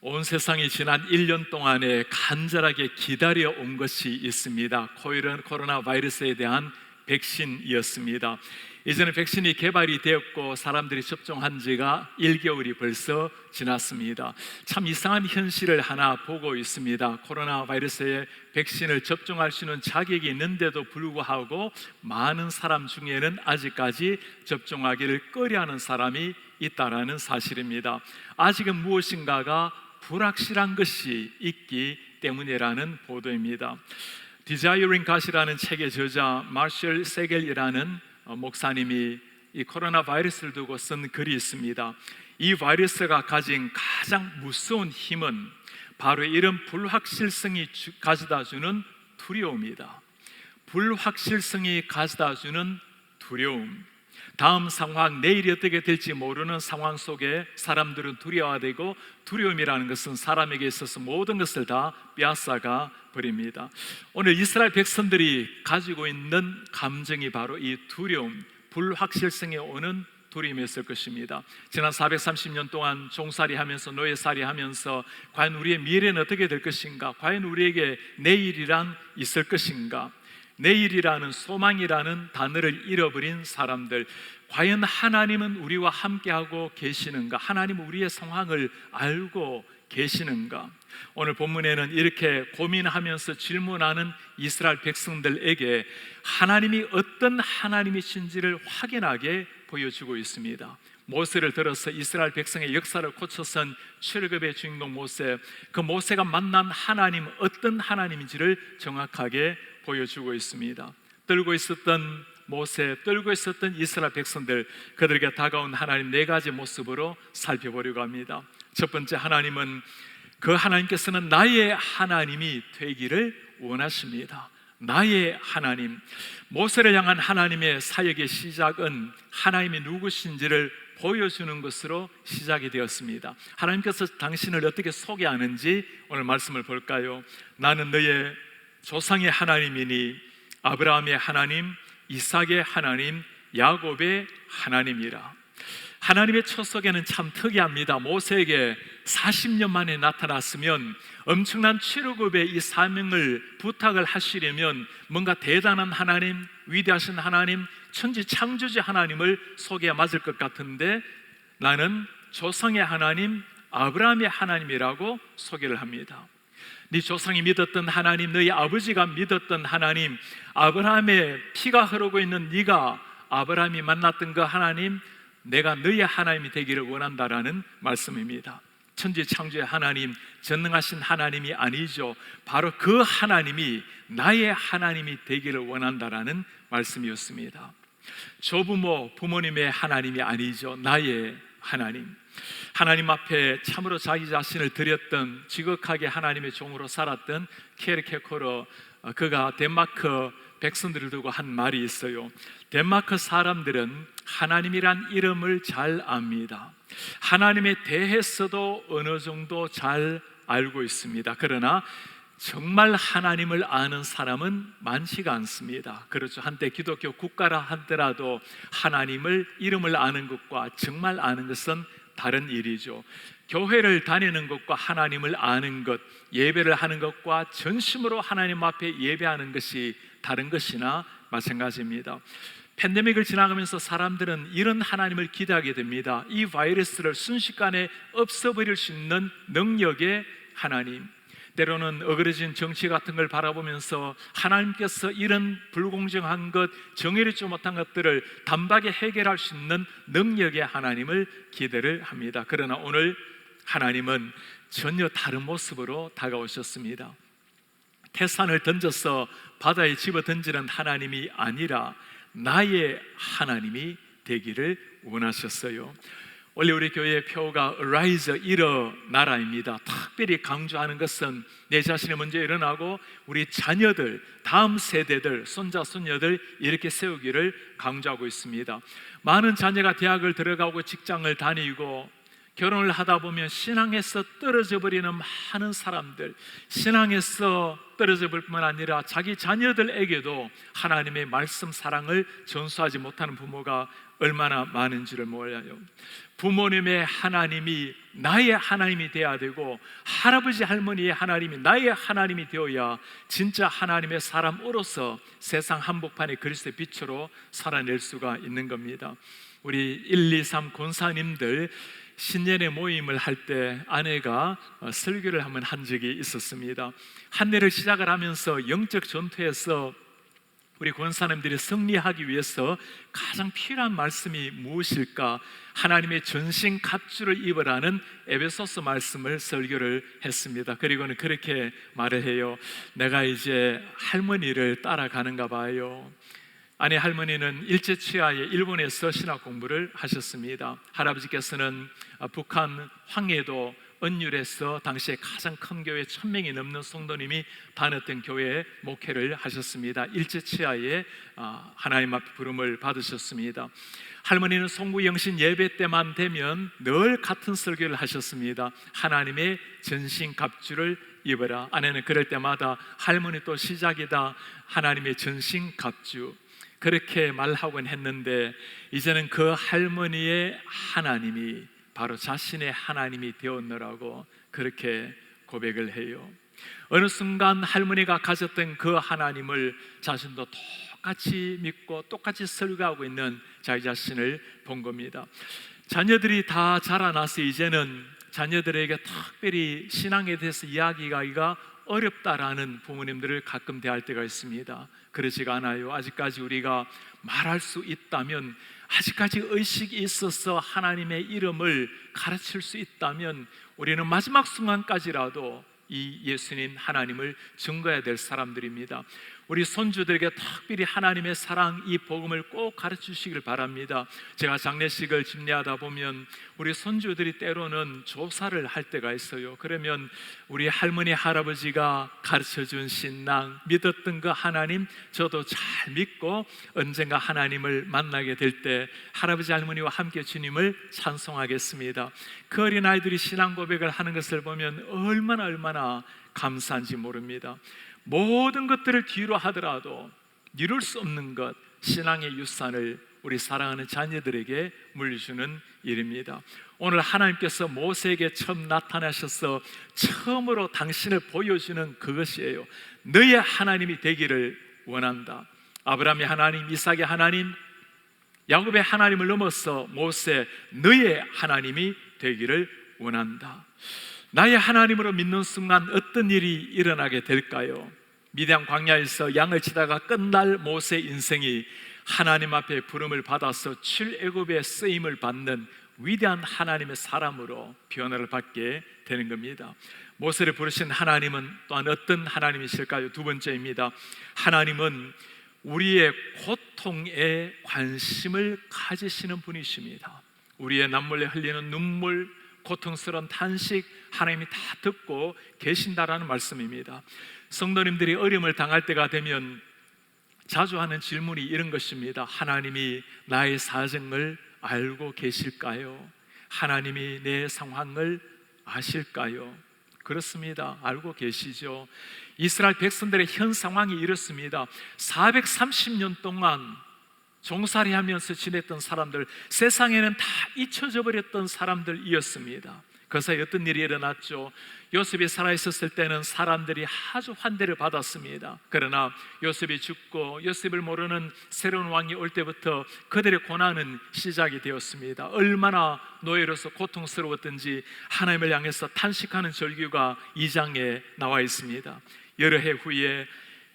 온 세상이 지난 1년 동안에 간절하게 기다려 온 것이 있습니다. 코로나 바이러스에 대한 백신이었습니다. 이제는 백신이 개발이 되었고 사람들이 접종한 지가 1개월이 벌써 지났습니다. 참 이상한 현실을 하나 보고 있습니다. 코로나 바이러스의 백신을 접종할 수 있는 자격이 있는데도 불구하고 많은 사람 중에는 아직까지 접종하기를 꺼려하는 사람이 있다는 사실입니다. 아직은 무엇인가가 불확실한 것이 있기 때문이라는 보도입니다. Desiring God이라는 책의 저자 마셜 세겔이라는 목사님이 이 코로나 바이러스를 두고 쓴 글이 있습니다. 이 바이러스가 가진 가장 무서운 힘은 바로 이런 불확실성이 가져다 주는 두려움이다. 불확실성이 가져다 주는 두려움. 다음 상황, 내일이 어떻게 될지 모르는 상황 속에 사람들은 두려워되고, 두려움이라는 것은 사람에게 있어서 모든 것을 다 빼앗아가 버립니다. 오늘 이스라엘 백성들이 가지고 있는 감정이 바로 이 두려움, 불확실성에 오는 두려움이었을 것입니다. 지난 430년 동안 종살이 하면서, 노예살이 하면서 과연 우리의 미래는 어떻게 될 것인가? 과연 우리에게 내일이란 있을 것인가? 내일이라는 소망이라는 단어를 잃어버린 사람들, 과연 하나님은 우리와 함께하고 계시는가? 하나님은 우리의 상황을 알고 계시는가? 오늘 본문에는 이렇게 고민하면서 질문하는 이스라엘 백성들에게 하나님이 어떤 하나님이신지를 확연하게 보여주고 있습니다. 모세를 들어서 이스라엘 백성의 역사를 고쳐선 출애굽의 주인공 모세, 그 모세가 만난 하나님, 어떤 하나님인지를 정확하게 보여주고 있습니다. 떨고 있었던 모세, 떨고 있었던 이스라엘 백성들, 그들에게 다가온 하나님 4가지 모습으로 살펴보려고 합니다. 첫 번째, 하나님은 그 하나님께서는 나의 하나님이 되기를 원하십니다. 나의 하나님. 모세를 향한 하나님의 사역의 시작은 하나님이 누구신지를 보여주는 것으로 시작이 되었습니다. 하나님께서 당신을 어떻게 소개하는지 오늘 말씀을 볼까요? 나는 너의 조상의 하나님이니 아브라함의 하나님, 이삭의 하나님, 야곱의 하나님이라. 하나님의 첫 소개는 참 특이합니다. 모세에게 40년 만에 나타났으면 엄청난 출애굽의 이 사명을 부탁을 하시려면 뭔가 대단한 하나님, 위대하신 하나님, 천지 창조주 하나님을 소개해 맞을 것 같은데, 나는 조상의 하나님, 아브라함의 하나님이라고 소개를 합니다. 네 조상이 믿었던 하나님, 너희 아버지가 믿었던 하나님, 아브라함의 피가 흐르고 있는 네가 아브라함이 만났던 그 하나님, 내가 너희 하나님이 되기를 원한다라는 말씀입니다. 천지 창조의 하나님, 전능하신 하나님이 아니죠. 바로 그 하나님이 나의 하나님이 되기를 원한다라는 말씀이었습니다. 조부모, 부모님의 하나님이 아니죠. 나의 하나님. 하나님 앞에 참으로 자기 자신을 드렸던, 지극하게 하나님의 종으로 살았던 케르케코르, 그가 덴마크 백성들을 두고 한 말이 있어요. 덴마크 사람들은 하나님이란 이름을 잘 압니다. 하나님에 대해서도 어느 정도 잘 알고 있습니다. 그러나 정말 하나님을 아는 사람은 많지가 않습니다. 그렇죠. 한때 기독교 국가라 하더라도 하나님을, 이름을 아는 것과 정말 아는 것은 다른 일이죠. 교회를 다니는 것과 하나님을 아는 것, 예배를 하는 것과 전심으로 하나님 앞에 예배하는 것이 다른 것이나 마찬가지입니다. 팬데믹을 지나가면서 사람들은 이런 하나님을 기대하게 됩니다. 이 바이러스를 순식간에 없애버릴 수 있는 능력의 하나님. 때로는 어그러진 정치 같은 걸 바라보면서 하나님께서 이런 불공정한 것, 정의롭지 못한 것들을 단박에 해결할 수 있는 능력의 하나님을 기대를 합니다. 그러나 오늘 하나님은 전혀 다른 모습으로 다가오셨습니다. 태산을 던져서 바다에 집어 던지는 하나님이 아니라 나의 하나님이 되기를 원하셨어요. 원래 우리 교회의 표가 Arise, 일어나라입니다. 특별히 강조하는 것은 내 자신이 먼저 일어나고 우리 자녀들, 다음 세대들, 손자, 손녀들 이렇게 세우기를 강조하고 있습니다. 많은 자녀가 대학을 들어가고 직장을 다니고 결혼을 하다 보면 신앙에서 떨어져 버리는 많은 사람들, 신앙에서 떨어져 볼 뿐만 아니라 자기 자녀들에게도 하나님의 말씀, 사랑을 전수하지 못하는 부모가 얼마나 많은 줄을 몰라요. 부모님의 하나님이 나의 하나님이 되어야 되고, 할아버지 할머니의 하나님이 나의 하나님이 되어야 진짜 하나님의 사람으로서 세상 한복판에 그리스도의 빛으로 살아낼 수가 있는 겁니다. 우리 123 권사님들 신년회 모임을 할 때 아내가 설교를 한번 한 적이 있었습니다. 한 해를 시작을 하면서 영적 전투에서 우리 권사님들이 승리하기 위해서 가장 필요한 말씀이 무엇일까? 하나님의 전신 갑주를 입으라는 에베소서 말씀을 설교를 했습니다. 그리고는 그렇게 말을 해요. 내가 이제 할머니를 따라가는가 봐요. 아내 할머니는 일제치하에 일본에서 신학 공부를 하셨습니다. 할아버지께서는 북한 황해도 언율에서 당시에 가장 큰 교회 1000명이 넘는 성도님이 다녔던 교회에 목회를 하셨습니다. 일제치하에 하나님 앞에 부름을 받으셨습니다. 할머니는 송구영신 예배 때만 되면 늘 같은 설교를 하셨습니다. 하나님의 전신갑주를 입어라. 아내는 그럴 때마다 할머니 또 시작이다, 하나님의 전신갑주, 그렇게 말하곤 했는데, 이제는 그 할머니의 하나님이 바로 자신의 하나님이 되었느라고 그렇게 고백을 해요. 어느 순간 할머니가 가졌던 그 하나님을 자신도 똑같이 믿고 똑같이 설교하고 있는 자기 자신을 본 겁니다. 자녀들이 다 자라나서 이제는 자녀들에게 특별히 신앙에 대해서 이야기하기가 어렵다라는 부모님들을 가끔 대할 때가 있습니다. 그러지가 않아요. 아직까지 우리가 말할 수 있다면, 아직까지 의식이 있어서 하나님의 이름을 가르칠 수 있다면, 우리는 마지막 순간까지라도 이 예수님 하나님을 증거해야 될 사람들입니다. 우리 손주들에게 특별히 하나님의 사랑, 이 복음을 꼭 가르치시길 바랍니다. 제가 장례식을 집례하다 보면 우리 손주들이 때로는 조사를 할 때가 있어요. 그러면 우리 할머니 할아버지가 가르쳐준 신앙, 믿었던 그 하나님 저도 잘 믿고 언젠가 하나님을 만나게 될 때 할아버지 할머니와 함께 주님을 찬송하겠습니다. 그 어린아이들이 신앙 고백을 하는 것을 보면 얼마나 감사한지 모릅니다. 모든 것들을 뒤로 하더라도 이룰 수 없는 것, 신앙의 유산을 우리 사랑하는 자녀들에게 물려주는 일입니다. 오늘 하나님께서 모세에게 처음 나타나셔서 처음으로 당신을 보여주는 그것이에요. 너의 하나님이 되기를 원한다. 아브라함의 하나님, 이삭의 하나님, 야곱의 하나님을 넘어서 모세, 너의 하나님이 되기를 원한다. 나의 하나님으로 믿는 순간 어떤 일이 일어나게 될까요? 미디안 광야에서 양을 치다가 끝날 모세 인생이 하나님 앞에 부름을 받아서 출애굽의 쓰임을 받는 위대한 하나님의 사람으로 변화를 받게 되는 겁니다. 모세를 부르신 하나님은 또한 어떤 하나님이실까요? 두 번째입니다. 하나님은 우리의 고통에 관심을 가지시는 분이십니다. 우리의 남몰래 흘리는 눈물, 고통스러운 탄식, 하나님이 다 듣고 계신다라는 말씀입니다. 성도님들이 어려움을 당할 때가 되면 자주 하는 질문이 이런 것입니다. 하나님이 나의 사정을 알고 계실까요? 하나님이 내 상황을 아실까요? 그렇습니다. 알고 계시죠. 이스라엘 백성들의 현 상황이 이렇습니다. 430년 동안 종살이 하면서 지냈던 사람들, 세상에는 다 잊혀져 버렸던 사람들이었습니다. 그 사이에 어떤 일이 일어났죠? 요셉이 살아있었을 때는 사람들이 아주 환대를 받았습니다. 그러나 요셉이 죽고 요셉을 모르는 새로운 왕이 올 때부터 그들의 고난은 시작이 되었습니다. 얼마나 노예로서 고통스러웠던지 하나님을 향해서 탄식하는 절규가 2장에 나와 있습니다. 여러 해 후에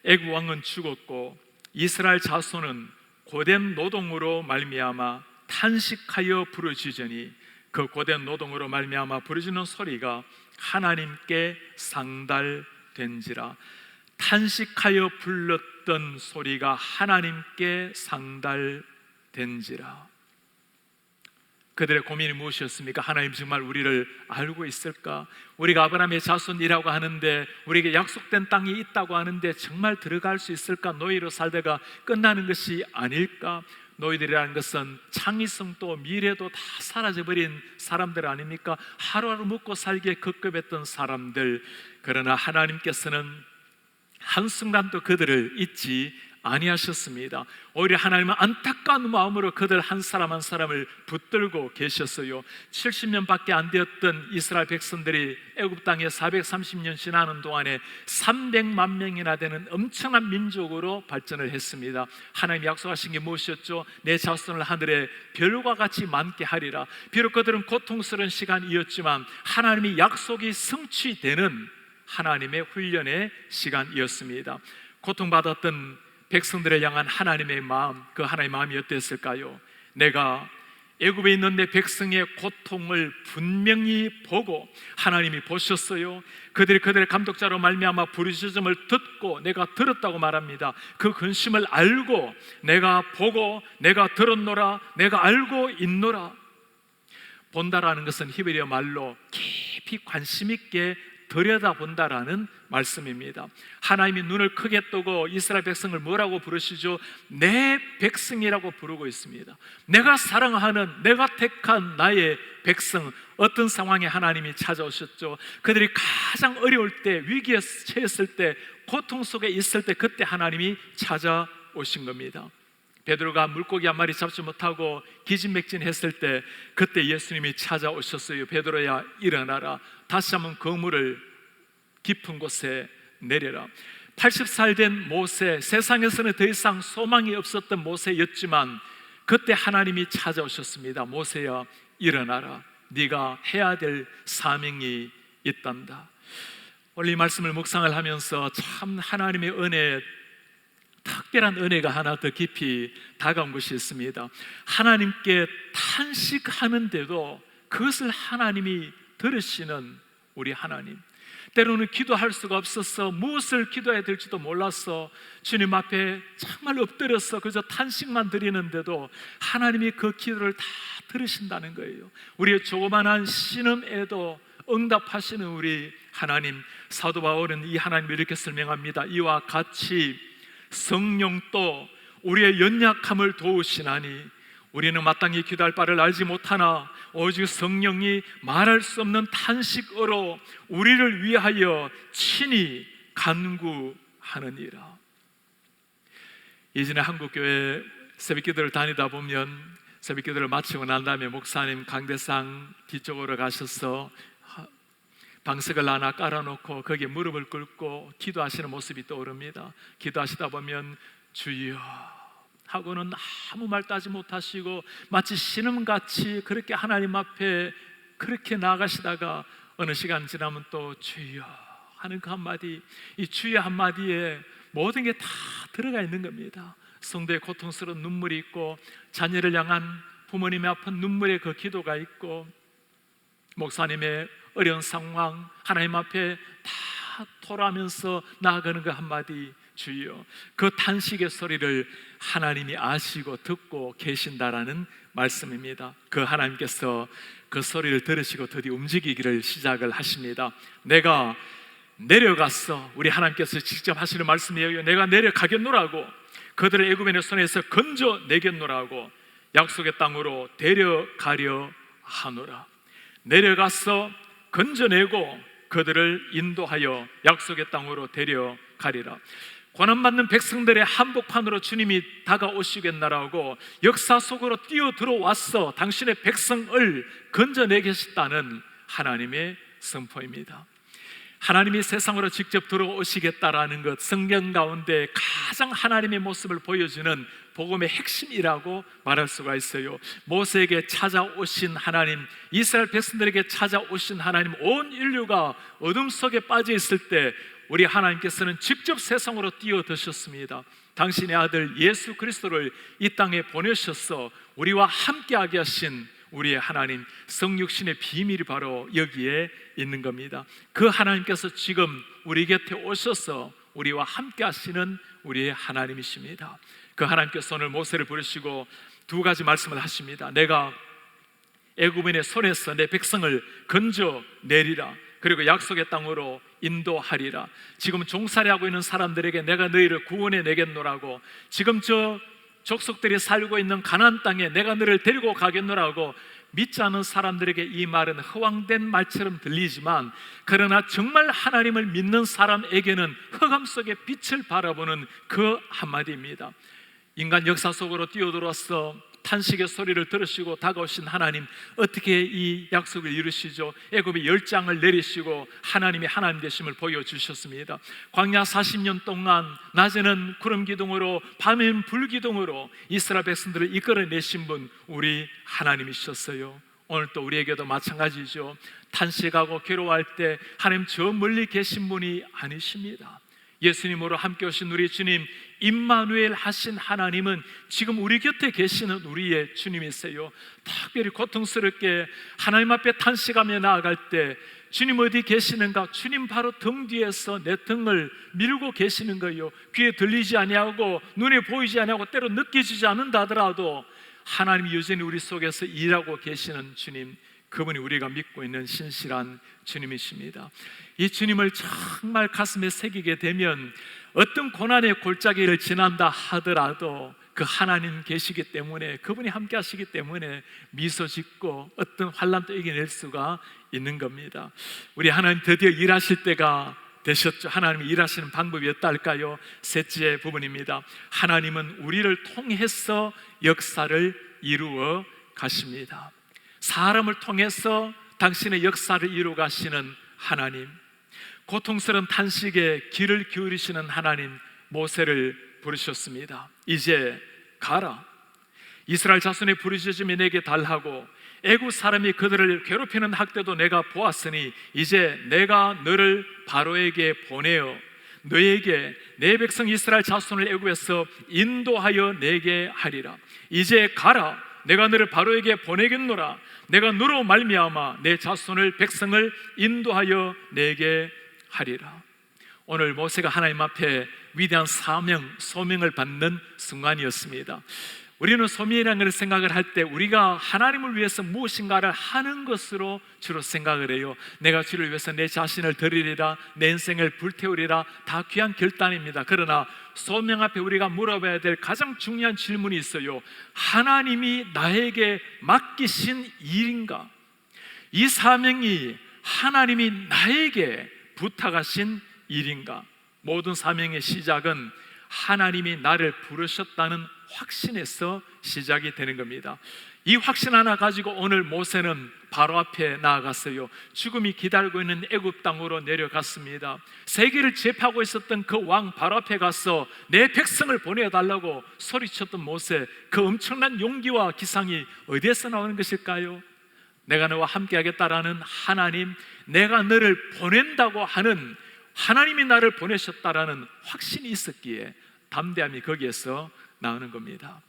애굽 왕은 죽었고 이스라엘 자손은 고된 노동으로 말미암아 탄식하여 부르짖으니 그 고된 노동으로 말미암아 부르짖는 소리가 하나님께 상달된지라. 탄식하여 불렀던 소리가 하나님께 상달된지라. 그들의 고민이 무엇이었습니까? 하나님 정말 우리를 알고 있을까? 우리가 아브라함의 자손이라고 하는데, 우리에게 약속된 땅이 있다고 하는데 정말 들어갈 수 있을까? 노예로 살다가 끝나는 것이 아닐까? 노예들이라는 것은 창의성도 미래도 다 사라져버린 사람들 아닙니까? 하루하루 먹고 살기에 급급했던 사람들. 그러나 하나님께서는 한순간도 그들을 잊지 아니하셨습니다. 오히려 하나님은 안타까운 마음으로 그들 한 사람 한 사람을 붙들고 계셨어요. 70년밖에 안 되었던 이스라엘 백성들이 애굽 땅에 430년 지나는 동안에 300만 명이나 되는 엄청난 민족으로 발전을 했습니다. 하나님이 약속하신 게 무엇이었죠? 내 자손을 하늘의 별과 같이 많게 하리라. 비록 그들은 고통스러운 시간이었지만 하나님이 약속이 성취되는 하나님의 훈련의 시간이었습니다. 고통받았던 백성들을 향한 하나님의 마음, 그 하나님의 마음이 어땠을까요? 내가 애굽에 있는 내 백성의 고통을 분명히 보고 하나님이 보셨어요. 그들의 감독자로 말미암아 부르짖음을 듣고 내가 들었다고 말합니다. 그 근심을 알고 내가 보고 내가 들었노라, 내가 알고 있노라. 본다라는 것은 히브리어 말로 깊이 관심 있게 들여다본다라는 말씀입니다. 하나님이 눈을 크게 뜨고 이스라엘 백성을 뭐라고 부르시죠? 내 백성이라고 부르고 있습니다. 내가 사랑하는, 내가 택한 나의 백성. 어떤 상황에 하나님이 찾아오셨죠? 그들이 가장 어려울 때, 위기에 처했을 때, 고통 속에 있을 때, 그때 하나님이 찾아오신 겁니다. 베드로가 물고기 한 마리 잡지 못하고 기진맥진했을 때 그때 예수님이 찾아오셨어요. 베드로야 일어나라, 다시 한번 그물을 깊은 곳에 내려라. 80살 된 모세, 세상에서는 더 이상 소망이 없었던 모세였지만 그때 하나님이 찾아오셨습니다. 모세야 일어나라, 네가 해야 될 사명이 있단다. 오늘 이 말씀을 묵상을 하면서 참 하나님의 은혜, 특별한 은혜가 하나 더 깊이 다가온 것이 있습니다. 하나님께 탄식하는데도 그것을 하나님이 들으시는 우리 하나님. 때로는 기도할 수가 없어서 무엇을 기도해야 될지도 몰랐어 주님 앞에 정말 엎드려서 그저 탄식만 드리는데도 하나님이 그 기도를 다 들으신다는 거예요. 우리의 조그만한 신음에도 응답하시는 우리 하나님. 사도 바울은 이 하나님을 이렇게 설명합니다. 이와 같이 성령도 우리의 연약함을 도우시나니 우리는 마땅히 기도할 바를 알지 못하나 오직 성령이 말할 수 없는 탄식으로 우리를 위하여 친히 간구하느니라. 예전에 한국교회 새벽기도를 다니다 보면 새벽기도를 마치고 난 다음에 목사님 강대상 뒤쪽으로 가셔서 방석을 하나 깔아놓고 거기에 무릎을 꿇고 기도하시는 모습이 떠오릅니다. 기도하시다 보면 주여 하고는 아무 말도 하지 못하시고 마치 신음같이 그렇게 하나님 앞에 그렇게 나아가시다가 어느 시간 지나면 또 주여 하는 그 한마디, 이 주여 한마디에 모든 게 다 들어가 있는 겁니다. 성도의 고통스러운 눈물이 있고 자녀를 향한 부모님의 아픈 눈물의 그 기도가 있고 목사님의 어려운 상황 하나님 앞에 다 토라면서 나아가는 그 한마디 주여, 그 탄식의 소리를 하나님이 아시고 듣고 계신다라는 말씀입니다. 그 하나님께서 그 소리를 들으시고 드디어 움직이기를 시작을 하십니다. 내가 내려갔어. 우리 하나님께서 직접 하시는 말씀이에요. 내가 내려가겠노라고, 그들을 애굽인의 손에서 건져내겠노라고 약속의 땅으로 데려가려 하노라. 내려가서 건져내고 그들을 인도하여 약속의 땅으로 데려가리라. 고난받는 백성들의 한복판으로 주님이 다가오시겠나라고 역사 속으로 뛰어들어와서 당신의 백성을 건져내겠다는 하나님의 선포입니다. 하나님이 세상으로 직접 들어오시겠다라는 것, 성경 가운데 가장 하나님의 모습을 보여주는 복음의 핵심이라고 말할 수가 있어요. 모세에게 찾아오신 하나님, 이스라엘 백성들에게 찾아오신 하나님, 온 인류가 어둠 속에 빠져 있을 때 우리 하나님께서는 직접 세상으로 뛰어드셨습니다. 당신의 아들 예수 그리스도를 이 땅에 보내셔서 우리와 함께하게 하신 우리의 하나님, 성육신의 비밀이 바로 여기에 있는 겁니다. 그 하나님께서 지금 우리 곁에 오셔서 우리와 함께 하시는 우리의 하나님이십니다. 그 하나님께서 오늘 모세를 부르시고 두 가지 말씀을 하십니다. 내가 애굽인의 손에서 내 백성을 건져내리라, 그리고 약속의 땅으로 인도하리라. 지금 종살이하고 있는 사람들에게 내가 너희를 구원해 내겠노라고, 지금 저 족속들이 살고 있는 가나안 땅에 내가 너를 데리고 가겠노라고 믿지 않는 사람들에게 이 말은 허황된 말처럼 들리지만, 그러나 정말 하나님을 믿는 사람에게는 흑암 속의 빛을 바라보는 그 한마디입니다. 인간 역사 속으로 뛰어들어서 탄식의 소리를 들으시고 다가오신 하나님, 어떻게 이 약속을 이루시죠? 애굽의 열장을 내리시고 하나님이 하나님 되심을 보여주셨습니다. 광야 40년 동안 낮에는 구름 기둥으로 밤에는 불 기둥으로 이스라엘 백성들을 이끌어내신 분, 우리 하나님이셨어요. 오늘 또 우리에게도 마찬가지죠. 탄식하고 괴로워할 때 하나님 저 멀리 계신 분이 아니십니다. 예수님으로 함께 오신 우리 주님 임마누엘 하신 하나님은 지금 우리 곁에 계시는 우리의 주님이세요. 특별히 고통스럽게 하나님 앞에 탄식하며 나아갈 때 주님 어디 계시는가? 주님 바로 등 뒤에서 내 등을 밀고 계시는 거예요. 귀에 들리지 아니하고 눈에 보이지 아니하고 때로 느껴지지 않는다 하더라도 하나님이 여전히 우리 속에서 일하고 계시는 주님, 그분이 우리가 믿고 있는 신실한 주님이십니다. 이 주님을 정말 가슴에 새기게 되면 어떤 고난의 골짜기를 지난다 하더라도 그 하나님 계시기 때문에, 그분이 함께 하시기 때문에 미소 짓고 어떤 환난도 이겨낼 수가 있는 겁니다. 우리 하나님 드디어 일하실 때가 되셨죠. 하나님이 일하시는 방법이 어떨까요? 셋째 부분입니다. 하나님은 우리를 통해서 역사를 이루어 가십니다. 사람을 통해서 당신의 역사를 이루어 가시는 하나님, 고통스러운 탄식에 귀를 기울이시는 하나님, 모세를 부르셨습니다. 이제 가라. 이스라엘 자손의 부르짖음이 내게 달하고 애굽 사람이 그들을 괴롭히는 학대도 내가 보았으니 이제 내가 너를 바로에게 보내어 너에게 내 백성 이스라엘 자손을 애굽에서 인도하여 내게 하리라. 이제 가라. 내가 너를 바로에게 보내겠노라. 내가 너로 말미암아 내 자손을 백성을 인도하여 내게 하리라. 오늘 모세가 하나님 앞에 위대한 소명을 받는 순간이었습니다. 우리는 소명이라는 것을 생각을 할 때 우리가 하나님을 위해서 무엇인가를 하는 것으로 주로 생각을 해요. 내가 주를 위해서 내 자신을 드리리라, 내 인생을 불태우리라, 다 귀한 결단입니다. 그러나 소명 앞에 우리가 물어봐야 될 가장 중요한 질문이 있어요. 하나님이 나에게 맡기신 일인가? 이 사명이 하나님이 나에게 부탁하신 일인가? 모든 사명의 시작은 하나님이 나를 부르셨다는 확신에서 시작이 되는 겁니다. 이 확신 하나 가지고 오늘 모세는 바로 앞에 나아갔어요. 죽음이 기다리고 있는 애굽 땅으로 내려갔습니다. 세계를 제패하고 있었던 그 왕 바로 앞에 가서 내 백성을 보내달라고 소리쳤던 모세, 그 엄청난 용기와 기상이 어디에서 나오는 것일까요? 내가 너와 함께 하겠다라는 하나님, 내가 너를 보낸다고 하는 하나님이 나를 보내셨다라는 확신이 있었기에 담대함이 거기에서 나오는 겁니다.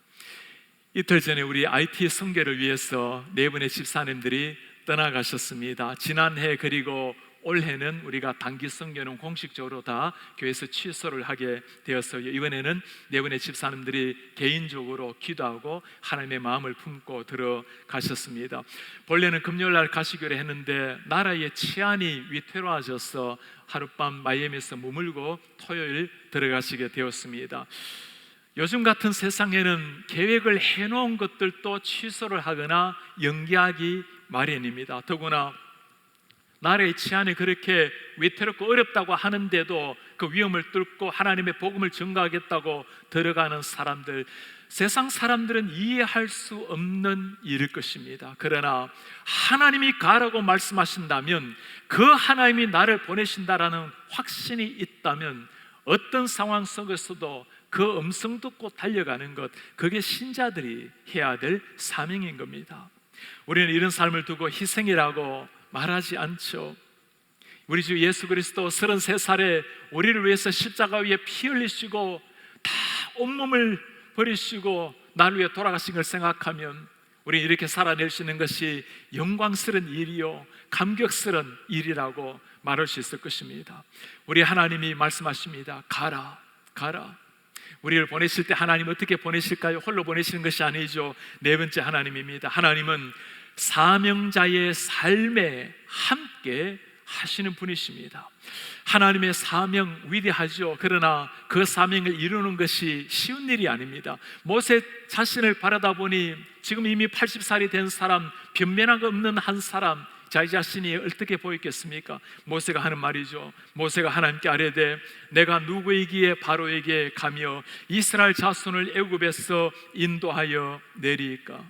이틀 전에 우리 IT 선교를 위해서 네 분의 집사님들이 떠나가셨습니다. 지난해 그리고 올해는 우리가 단기 선교는 공식적으로 다 교회에서 취소를 하게 되었어요. 이번에는 네 분의 집사님들이 개인적으로 기도하고 하나님의 마음을 품고 들어가셨습니다. 본래는 금요일날 가시기로 했는데 나라의 치안이 위태로워져서 하룻밤 마이애미에서 머물고 토요일 들어가시게 되었습니다. 요즘 같은 세상에는 계획을 해놓은 것들도 취소를 하거나 연기하기 마련입니다. 더구나 나라의 치안이 그렇게 위태롭고 어렵다고 하는데도 그 위험을 뚫고 하나님의 복음을 전가하겠다고 들어가는 사람들, 세상 사람들은 이해할 수 없는 일일 것입니다. 그러나 하나님이 가라고 말씀하신다면, 그 하나님이 나를 보내신다라는 확신이 있다면 어떤 상황 속에서도 그 음성 듣고 달려가는 것, 그게 신자들이 해야 될 사명인 겁니다. 우리는 이런 삶을 두고 희생이라고 말하지 않죠. 우리 주 예수 그리스도 33살에 우리를 위해서 십자가 위에 피 흘리시고 다 온몸을 버리시고 나를 위해 돌아가신 걸 생각하면 우리는 이렇게 살아낼 수 있는 것이 영광스러운 일이요 감격스러운 일이라고 말할 수 있을 것입니다. 우리 하나님이 말씀하십니다. 가라, 가라. 우리를 보내실 때 하나님 어떻게 보내실까요? 홀로 보내시는 것이 아니죠. 네 번째 하나님입니다. 하나님은 사명자의 삶에 함께 하시는 분이십니다. 하나님의 사명 위대하죠. 그러나 그 사명을 이루는 것이 쉬운 일이 아닙니다. 모세 자신을 바라다 보니 지금 이미 80살이 된 사람, 변변함 없는 한 사람, 자기 자신이 어떻게 보였겠습니까? 모세가 하는 말이죠. 모세가 하나님께 아뢰되 내가 누구이기에 바로에게 가며 이스라엘 자손을 애굽에서 인도하여 내리까?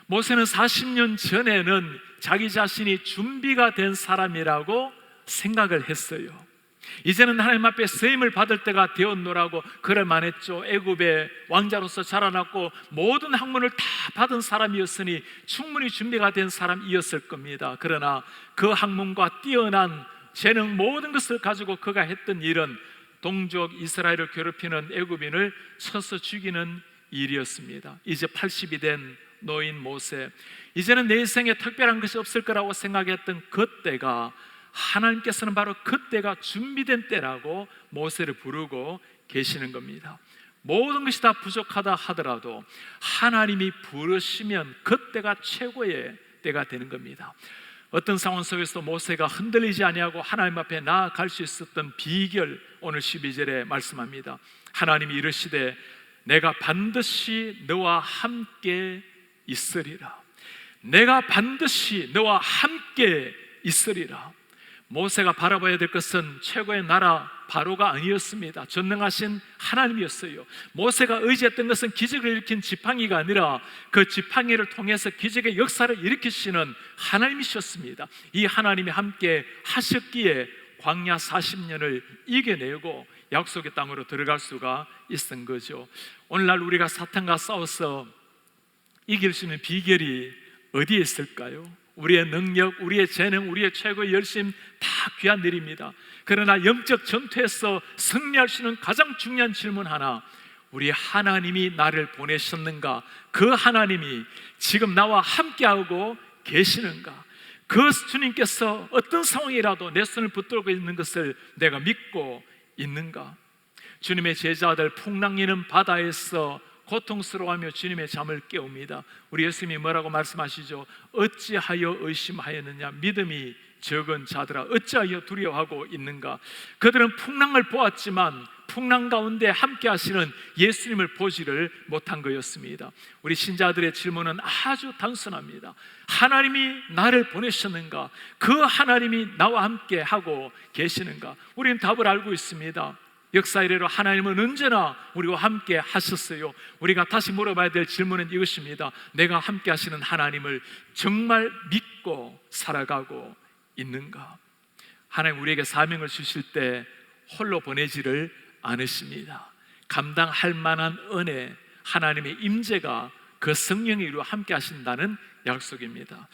모세는 40년 전에는 자기 자신이 준비가 된 사람이라고 생각을 했어요. 이제는 하나님 앞에 쓰임을 받을 때가 되었노라고 그럴 만했죠. 애굽의 왕자로서 자라났고 모든 학문을 다 받은 사람이었으니 충분히 준비가 된 사람이었을 겁니다. 그러나 그 학문과 뛰어난 재능 모든 것을 가지고 그가 했던 일은 동족 이스라엘을 괴롭히는 애굽인을 쳐서 죽이는 일이었습니다. 이제 80이 된 노인 모세, 이제는 내 인생에 특별한 것이 없을 거라고 생각했던 그때가, 하나님께서는 바로 그때가 준비된 때라고 모세를 부르고 계시는 겁니다. 모든 것이 다 부족하다 하더라도 하나님이 부르시면 그때가 최고의 때가 되는 겁니다. 어떤 상황 속에서 모세가 흔들리지 아니하고 하나님 앞에 나아갈 수 있었던 비결, 오늘 12절에 말씀합니다. 하나님이 이르시되 내가 반드시 너와 함께 있으리라. 내가 반드시 너와 함께 있으리라. 모세가 바라봐야 될 것은 최고의 나라 바로가 아니었습니다. 전능하신 하나님이었어요. 모세가 의지했던 것은 기적을 일으킨 지팡이가 아니라 그 지팡이를 통해서 기적의 역사를 일으키시는 하나님이셨습니다. 이 하나님이 함께 하셨기에 광야 40년을 이겨내고 약속의 땅으로 들어갈 수가 있었던 거죠. 오늘날 우리가 사탄과 싸워서 이길 수 있는 비결이 어디에 있을까요? 우리의 능력, 우리의 재능, 우리의 최고의 열심 다 귀한 일입니다. 그러나 영적 전투에서 승리할 수 있는 가장 중요한 질문 하나, 우리 하나님이 나를 보내셨는가? 그 하나님이 지금 나와 함께하고 계시는가? 그 주님께서 어떤 상황이라도 내 손을 붙들고 있는 것을 내가 믿고 있는가? 주님의 제자들 풍랑이는 바다에서 고통스러워하며 주님의 잠을 깨웁니다. 우리 예수님이 뭐라고 말씀하시죠? 어찌하여 의심하였느냐? 믿음이 적은 자들아 어찌하여 두려워하고 있는가? 그들은 풍랑을 보았지만 풍랑 가운데 함께 하시는 예수님을 보지를 못한 거였습니다. 우리 신자들의 질문은 아주 단순합니다. 하나님이 나를 보내셨는가? 그 하나님이 나와 함께 하고 계시는가? 우리는 답을 알고 있습니다. 역사 이래로 하나님은 언제나 우리와 함께 하셨어요. 우리가 다시 물어봐야 될 질문은 이것입니다. 내가 함께 하시는 하나님을 정말 믿고 살아가고 있는가? 하나님 우리에게 사명을 주실 때 홀로 보내지를 않으십니다. 감당할 만한 은혜, 하나님의 임재가 그 성령이 우리와 함께 하신다는 약속입니다.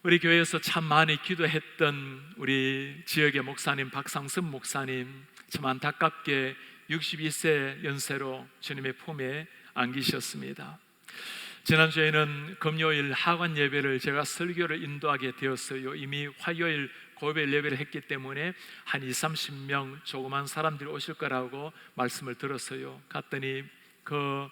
우리 교회에서 참 많이 기도했던 우리 지역의 목사님 박상선 목사님, 참 안타깝게 62세 연세로 주님의 품에 안기셨습니다. 지난주에는 금요일 하관 예배를 제가 설교를 인도하게 되었어요. 이미 화요일 고별 예배를 했기 때문에 한 20-30명 조그만 사람들이 오실 거라고 말씀을 들었어요. 갔더니 그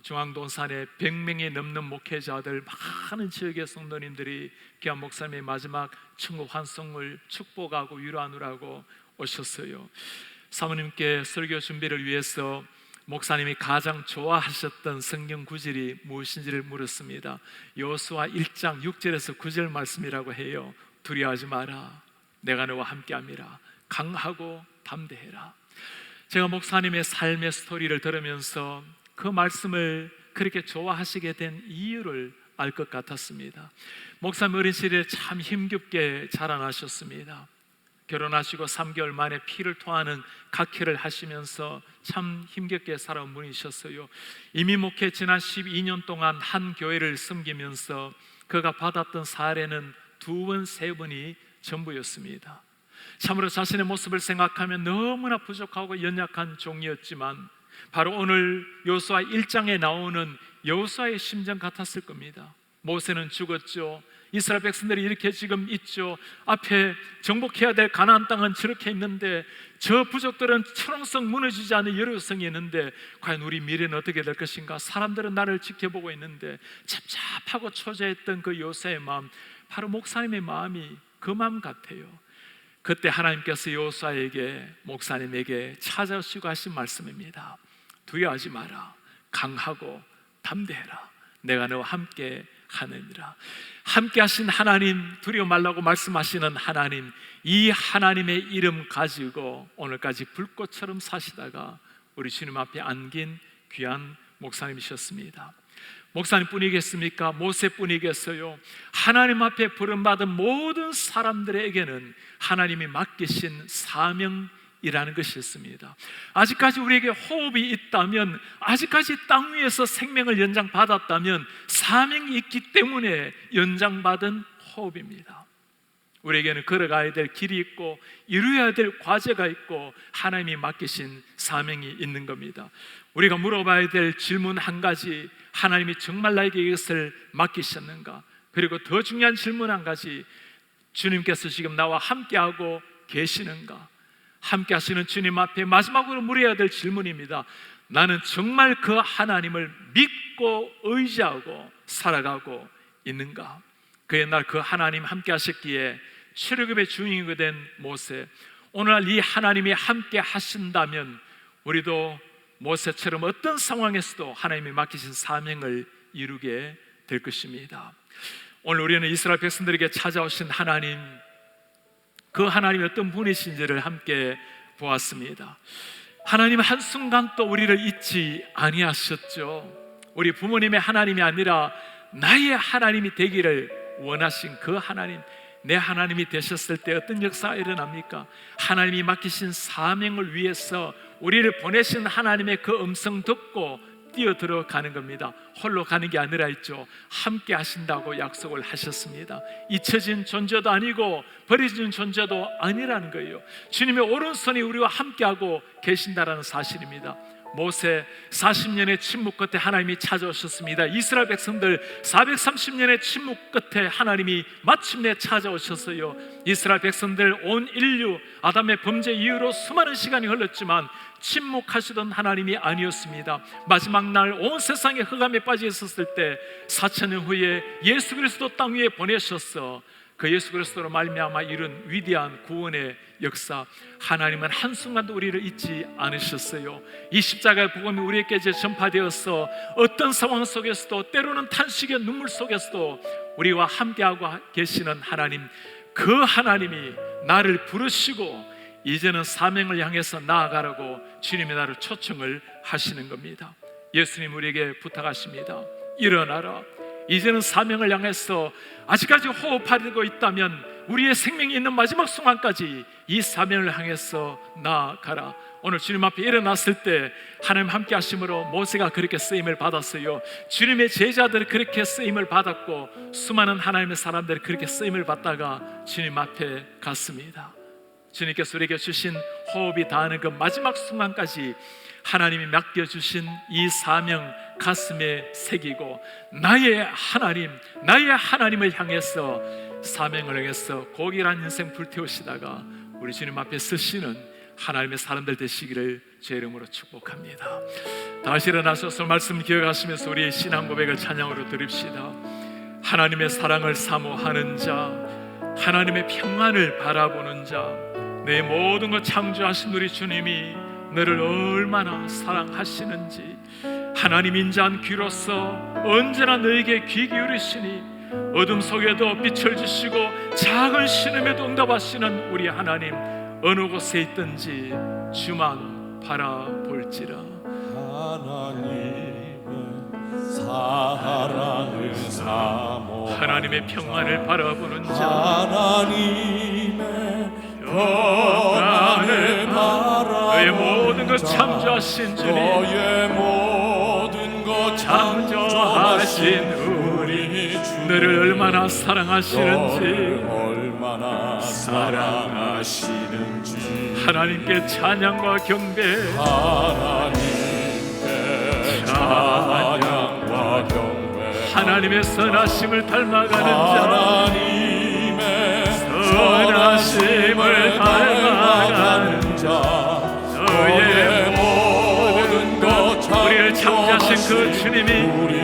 중앙동산에 100명이 넘는 목회자들, 많은 지역의 성도님들이 귀한 목사님의 마지막 천국 환송을 축복하고 위로하느라고 오셨어요. 사모님께 설교 준비를 위해서 목사님이 가장 좋아하셨던 성경 구절이 무엇인지를 물었습니다. 여호수아 1장 6절에서 9절 말씀이라고 해요. 두려워하지 마라, 내가 너와 함께함이라. 강하고 담대해라. 제가 목사님의 삶의 스토리를 들으면서 그 말씀을 그렇게 좋아하시게 된 이유를 알 것 같았습니다. 목사님 어린 시절에 참 힘겹게 자라나셨습니다. 결혼하시고 3개월 만에 피를 토하는 각혈을 하시면서 참 힘겹게 살아온 분이셨어요. 이미 목회 지난 12년 동안 한 교회를 섬기면서 그가 받았던 사례는 2번, 3번이 전부였습니다. 참으로 자신의 모습을 생각하면 너무나 부족하고 연약한 종이었지만 바로 오늘 여호수아 1장에 나오는 여호수아의 심정 같았을 겁니다. 모세는 죽었죠. 이스라엘 백성들이 이렇게 지금 있죠. 앞에 정복해야 될 가나안 땅은 저렇게 있는데 저 부족들은 철옹성 무너지지 않는 여리고성이 있는데 과연 우리 미래는 어떻게 될 것인가? 사람들은 나를 지켜보고 있는데, 답답하고 초조했던 그 요새의 마음, 바로 목사님의 마음이 그 마음 같아요. 그때 하나님께서 여호수아에게, 목사님에게 찾아오시고 하신 말씀입니다. 두려워하지 마라. 강하고 담대해라. 내가 너와 함께 하느니라. 함께 하신 하나님, 두려워 말라고 말씀하시는 하나님, 이 하나님의 이름 가지고 오늘까지 불꽃처럼 사시다가 우리 주님 앞에 안긴 귀한 목사님이셨습니다. 목사님뿐이겠습니까? 모세뿐이겠어요? 하나님 앞에 부름받은 모든 사람들에게는 하나님이 맡기신 사명이라는 것이 있습니다. 아직까지 우리에게 호흡이 있다면, 아직까지 땅 위에서 생명을 연장받았다면 사명이 있기 때문에 연장받은 호흡입니다. 우리에게는 걸어가야 될 길이 있고 이루어야 될 과제가 있고 하나님이 맡기신 사명이 있는 겁니다. 우리가 물어봐야 될 질문 한 가지, 하나님이 정말 나에게 이것을 맡기셨는가? 그리고 더 중요한 질문 한 가지, 주님께서 지금 나와 함께하고 계시는가? 함께 하시는 주님 앞에 마지막으로 물어야 될 질문입니다. 나는 정말 그 하나님을 믿고 의지하고 살아가고 있는가? 그의 날 그 하나님 함께 하셨기에 출애굽의 주인이 된 모세, 오늘날 이 하나님이 함께 하신다면 우리도 모세처럼 어떤 상황에서도 하나님이 맡기신 사명을 이루게 될 것입니다. 오늘 우리는 이스라엘 백성들에게 찾아오신 하나님, 그 하나님이 어떤 분이신지를 함께 보았습니다. 하나님 한순간 또 우리를 잊지 아니하셨죠. 우리 부모님의 하나님이 아니라 나의 하나님이 되기를 원하신 그 하나님, 내 하나님이 되셨을 때 어떤 역사가 일어납니까? 하나님이 맡기신 사명을 위해서 우리를 보내신 하나님의 그 음성 듣고 뛰어들어 가는 겁니다. 홀로 가는 게 아니라 있죠, 함께 하신다고 약속을 하셨습니다. 잊혀진 존재도 아니고 버려진 존재도 아니라는 거예요. 주님의 오른손이 우리와 함께하고 계신다라는 사실입니다. 모세 40년의 침묵 끝에 하나님이 찾아오셨습니다. 이스라엘 백성들 430년의 침묵 끝에 하나님이 마침내 찾아오셨어요. 이스라엘 백성들, 온 인류, 아담의 범죄 이후로 수많은 시간이 흘렀지만 침묵하시던 하나님이 아니었습니다. 마지막 날 온 세상에 흑암에 빠져 있었을 때 4000년 후에 예수 그리스도 땅 위에 보내셨어. 그 예수 그리스도로 말미암아 이룬 위대한 구원의 역사, 하나님은 한순간도 우리를 잊지 않으셨어요. 이 십자가의 복음이 우리에게 이제 전파되어서 어떤 상황 속에서도, 때로는 탄식의 눈물 속에서도 우리와 함께하고 계시는 하나님, 그 하나님이 나를 부르시고 이제는 사명을 향해서 나아가라고 주님이 나를 초청을 하시는 겁니다. 예수님 우리에게 부탁하십니다. 일어나라. 이제는 사명을 향해서, 아직까지 호흡하고 있다면 우리의 생명이 있는 마지막 순간까지 이 사명을 향해서 나아가라. 오늘 주님 앞에 일어났을 때 하나님 함께 하심으로 모세가 그렇게 쓰임을 받았어요. 주님의 제자들이 그렇게 쓰임을 받았고 수많은 하나님의 사람들이 그렇게 쓰임을 받다가 주님 앞에 갔습니다. 주님께서 우리에게 주신 호흡이 닿는 그 마지막 순간까지 하나님이 맡겨주신 이 사명 가슴에 새기고 나의 하나님, 나의 하나님을 향해서, 사명을 향해서 고귀한 인생 불태우시다가 우리 주님 앞에 쓰시는 하나님의 사람들 되시기를 제 이름으로 축복합니다. 다시 일어나셔서 말씀 기억하시면서 우리의 신앙 고백을 찬양으로 드립시다. 하나님의 사랑을 사모하는 자, 하나님의 평안을 바라보는 자, 내 모든 것 창조하신 우리 주님이 너를 얼마나 사랑하시는지, 하나님 인자한 귀로서 언제나 너에게 귀 기울이시니 어둠 속에도 빛을 주시고 작은 신음에도 응답하시는 우리 하나님, 어느 곳에 있든지 주만 바라볼지라. 하나님의 사랑을 사모, 하나님의 평안을 바라보는 자, 하나님의 평안을 너의 모든 것 바라보는 자, 창조하신 주님, 너의 모든 것 창조하신 우리 너를 얼마나 사랑하시는지, 얼마나 사랑하시는지, 하나님께 찬양과 경배, 하나님께 찬양과 경배, 하나님의 선하심을 닮아가는 자, 하나님의 선하심을 닮아가는 자, 너의 모든 것, 우리를 창조하신 그 주님이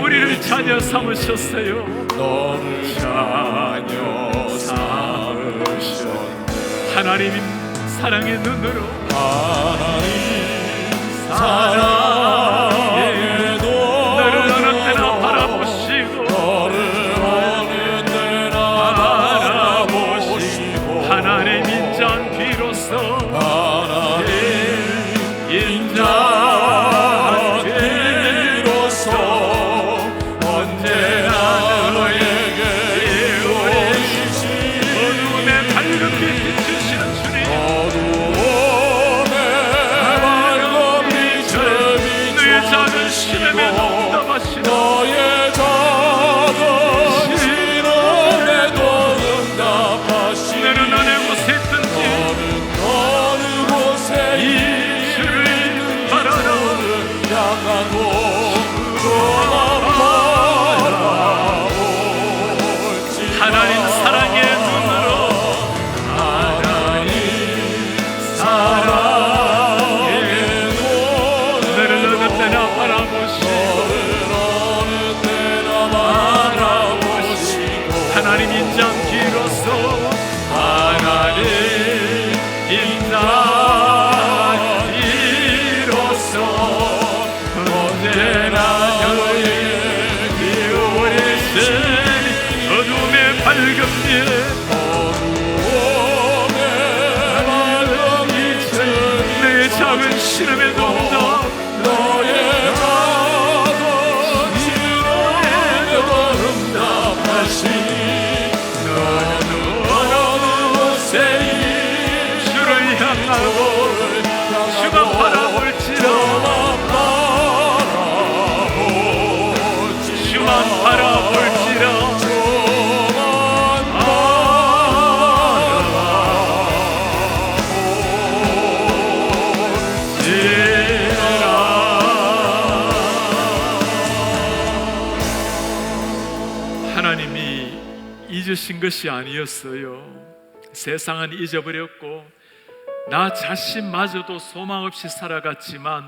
우리를 자녀 삼으셨어요. 너를 자녀 삼으셨네. 오셨네. 하나님 사랑의 눈으로 하나님 사랑의 너를 어느 때나 눈으로 바라보시고 너를 어느 때나 바라보시고 하나님 인자한 비로소 하나님 인자 비로소 언제나 너에게 오시지 어두움에 밝은 빛 비추시는 주님 어두움에 밝은 빛을 너의 작은 시름에도 비추시고 응답하시는 너의 작은 시름에도 응답하시니 너는 어느 곳에 있든지 어느 곳에 이 주를 바라라 향하고 너만 바라볼지 하나님 사랑의 눈으로 하나님 사랑의 눈으로 너를 어느 때나 바라보시고 어느 때나 바라보시고 하나님 인자한 비로소 하나님 인자한 비로소 언제나 너에게 비오리시니 어둠의 밝은 빛 어두움에 밝은 빛을 내 작은 시름에도 응답 너의 작은 시름에도 응답하시니 너는 어느 곳에 주를 향하고 주가 바라볼지라 주만 바라볼지라 하나님이 잊으신 것이 아니었어요. 세상은 잊어버렸고 나 자신마저도 소망 없이 살아갔지만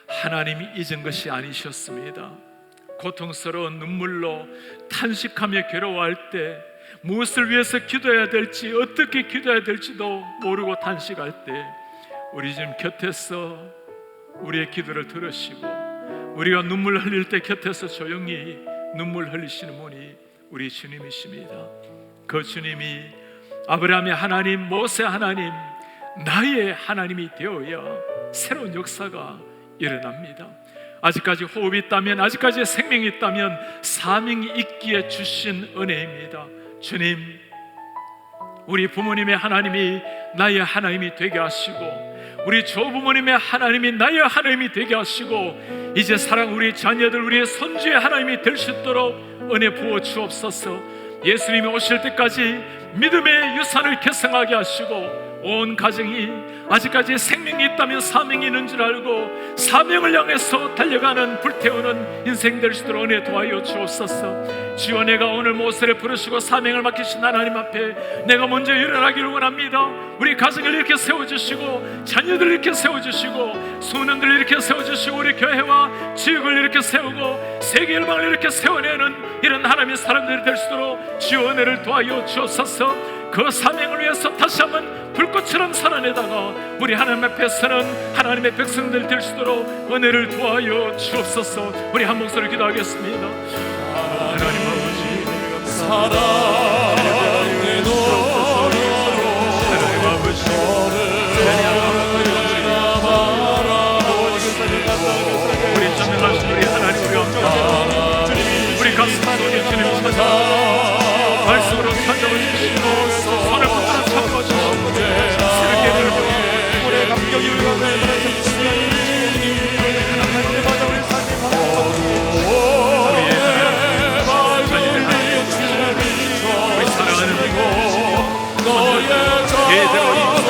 하나님이 잊은 것이 아니셨습니다. 고통스러운 눈물로 탄식하며 괴로워할 때 무엇을 위해서 기도해야 될지 어떻게 기도해야 될지도 모르고 탄식할 때 우리 주님 곁에서 우리의 기도를 들으시고 우리가 눈물 흘릴 때 곁에서 조용히 눈물 흘리시는 분이 우리 주님이십니다. 그 주님이 아브라함의 하나님, 모세 하나님, 나의 하나님이 되어야 새로운 역사가 일어납니다. 아직까지 호흡이 있다면, 아직까지 생명이 있다면 사명이 있기에 주신 은혜입니다. 주님, 우리 부모님의 하나님이 나의 하나님이 되게 하시고 우리 조부모님의 하나님이 나의 하나님이 되게 하시고 이제 사랑 우리 자녀들, 우리의 손주의 하나님이 될 수 있도록 은혜 부어 주옵소서. 예수님이 오실 때까지 믿음의 유산을 계승하게 하시고 온 가정이 아직까지 생명이 있다면 사명이 있는 줄 알고 사명을 향해서 달려가는 불태우는 인생 될 수 있도록 은혜 도와여 주옵소서. 주여, 내가 오늘 모세를 부르시고 사명을 맡기신 하나님 앞에 내가 먼저 일어나기를 원합니다. 우리 가정을 이렇게 세워주시고 자녀들 이렇게 세워주시고 소년들 이렇게 세워주시고 우리 교회와 지역을 이렇게 세우고 세계 열방을 이렇게 세워내는 이런 하나님의 사람들이 될 수 있도록 주여 은혜를 도와여 주옵소서. 그 사명을 위해서 다시 한번 불꽃처럼 살아내다가 우리 하나님 앞에서는 하나님의 백성들 될 수 있도록 은혜를 도와여 주옵소서. 우리 한 목소리 기도하겠습니다. 하나님 아버지, 사랑의 눈으로 하나님 아버지, 우리 전능하신 우리 하나님, 우리 왕자 우리 가슴 속에 주님 찾아 말씀으로 찾아와 주시고 손을 붙들어 잡아 주시고 새롭게 들고 우리의 감격이 울가며 하나님의 맞아 우리 삶이 우리 사랑하는 대대로 이 삶을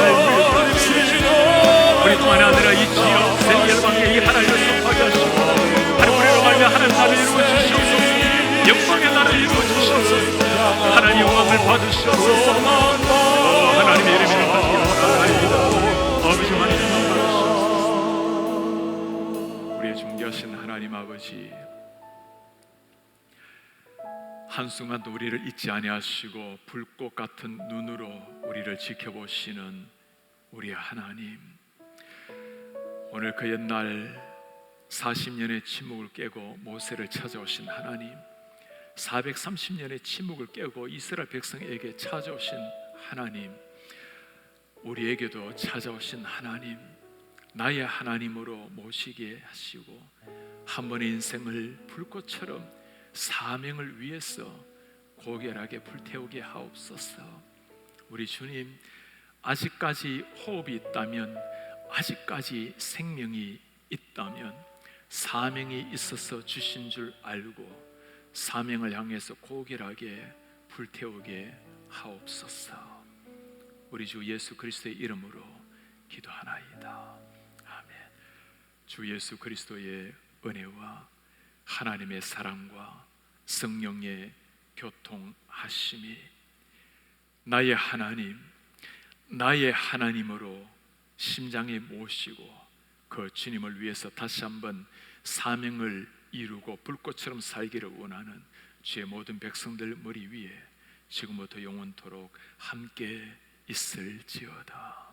우리 또 하나 아니라 이 지역 세계 열방에 이 하나님을 선포하게 하시고 하나님 우리로 말며 하나님 나를 이루어 주시옵소서. 영광의 나를 이루어 주시옵소서. 하나님 영광을 받으시옵소서. 하나님의 이름을 받으시옵소서. 아버지 하나님만 받으시옵소서. 우리의 존귀하신 하나님 아버지, 한순간도 우리를 잊지 아니하시고 불꽃 같은 눈으로 우리를 지켜보시는 우리의 하나님, 오늘 그 옛날 40년의 침묵을 깨고 모세를 찾아오신 하나님, 430년의 침묵을 깨고 이스라엘 백성에게 찾아오신 하나님, 우리에게도 찾아오신 하나님, 나의 하나님으로 모시게 하시고 한 번의 인생을 불꽃처럼 사명을 위해서 고결하게 불태우게 하옵소서. 우리 주님, 아직까지 호흡이 있다면, 아직까지 생명이 있다면 사명이 있어서 주신 줄 알고 사명을 향해서 고결하게 불태우게 하옵소서. 우리 주 예수 그리스도의 이름으로 기도하나이다. 아멘. 주 예수 그리스도의 은혜와 하나님의 사랑과 성령의 교통하심이 나의 하나님, 나의 하나님으로 심장에 모시고 그 주님을 위해서 다시 한번 사명을 이루고 불꽃처럼 살기를 원하는 주의 모든 백성들 머리 위에 지금부터 영원토록 함께 있을지어다.